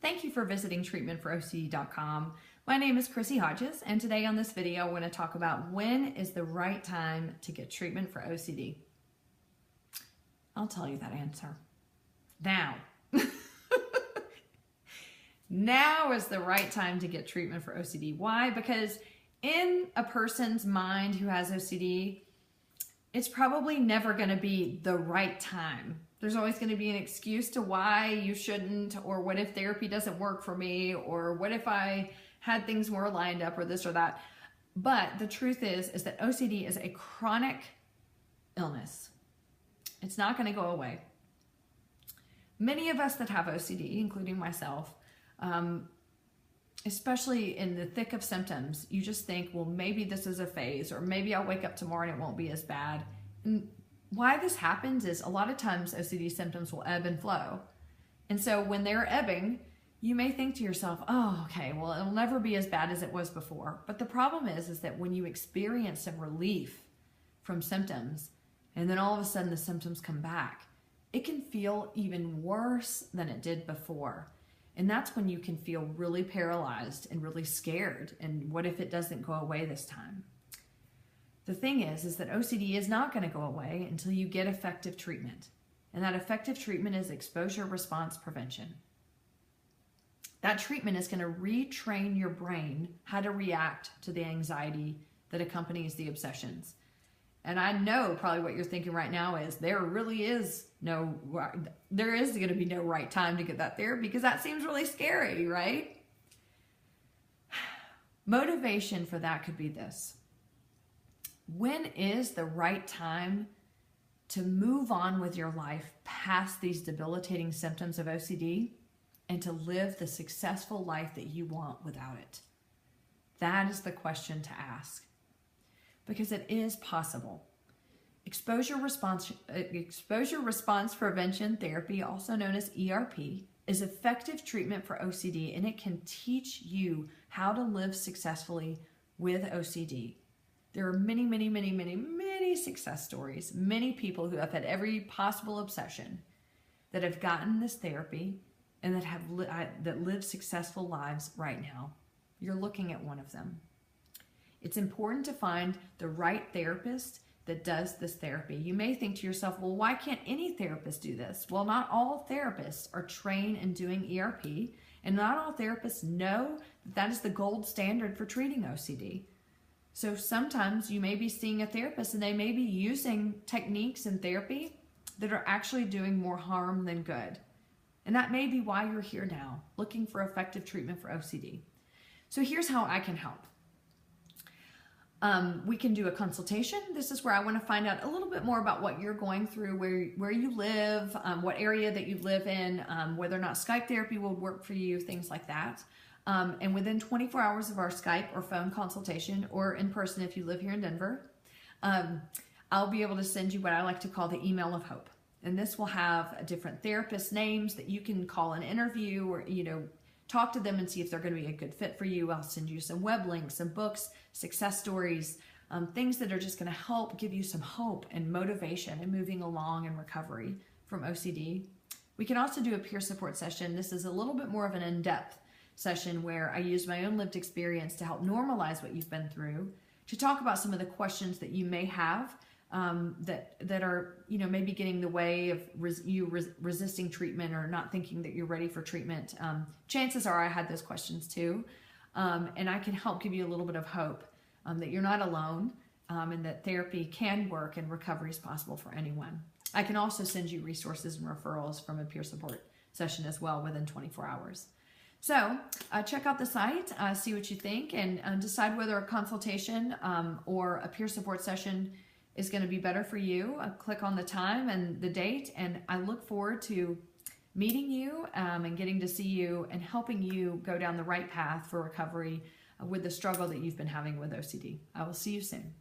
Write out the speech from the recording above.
Thank you for visiting treatmentforocd.com. My name is Chrissie Hodges, and today on this video, I want to talk about when is the right time to get treatment for OCD. I'll tell you that answer. Now. Now is the right time to get treatment for OCD. Why? Because in a person's mind who has OCD, it's probably never going to be the right time. There's always going to be an excuse to why you shouldn't, or what if therapy doesn't work for me, or what if I had things more lined up, or this or that. But the truth is that OCD is a chronic illness. It's not going to go away. Many of us that have OCD, including myself, especially in the thick of symptoms, you just think, well, maybe this is a phase, or maybe I'll wake up tomorrow and it won't be as bad. And why this happens is a lot of times OCD symptoms will ebb and flow. And so when they're ebbing, you may think to yourself, oh, okay, well, it'll never be as bad as it was before. But the problem is that when you experience some relief from symptoms, and then all of a sudden the symptoms come back, it can feel even worse than it did before. And that's when you can feel really paralyzed and really scared. And what if it doesn't go away this time? The thing is that OCD is not going to go away until you get effective treatment. And that effective treatment is exposure response prevention. That treatment is going to retrain your brain how to react to the anxiety that accompanies the obsessions. And I know probably what you're thinking right now is there is going to be no right time to get that therapy, because that seems really scary, right? Motivation for that could be this. When is the right time to move on with your life past these debilitating symptoms of OCD and to live the successful life that you want without it? That is the question to ask, because it is possible. Exposure response prevention therapy, also known as ERP, is effective treatment for OCD, and it can teach you how to live successfully with OCD. There are many, many, many, many, many success stories, many people who have had every possible obsession that have gotten this therapy and that live successful lives right now. You're looking at one of them. It's important to find the right therapist that does this therapy. You may think to yourself, well, why can't any therapist do this? Well, not all therapists are trained in doing ERP, and not all therapists know that is the gold standard for treating OCD. So sometimes you may be seeing a therapist and they may be using techniques in therapy that are actually doing more harm than good. And that may be why you're here now, looking for effective treatment for OCD. So here's how I can help. We can do a consultation. This is where I want to find out a little bit more about what you're going through, where you live, what area that you live in, whether or not Skype therapy will work for you, things like that. And within 24 hours of our Skype or phone consultation, or in person if you live here in Denver, I'll be able to send you what I like to call the email of hope. And this will have different therapist names that you can call an interview, or talk to them and see if they're going to be a good fit for you. I'll send you some web links, some books, success stories, things that are just going to help give you some hope and motivation in moving along in recovery from OCD. We can also do a peer support session. This is a little bit more of an in-depth session where I use my own lived experience to help normalize what you've been through, to talk about some of the questions that you may have that are maybe getting in the way of resisting treatment or not thinking that you're ready for treatment. Chances are I had those questions too, and I can help give you a little bit of hope that you're not alone, and that therapy can work and recovery is possible for anyone. I can also send you resources and referrals from a peer support session as well within 24 hours. So check out the site, see what you think, and decide whether a consultation or a peer support session is going to be better for you. Click on the time and the date, and I look forward to meeting you and getting to see you and helping you go down the right path for recovery with the struggle that you've been having with OCD. I will see you soon.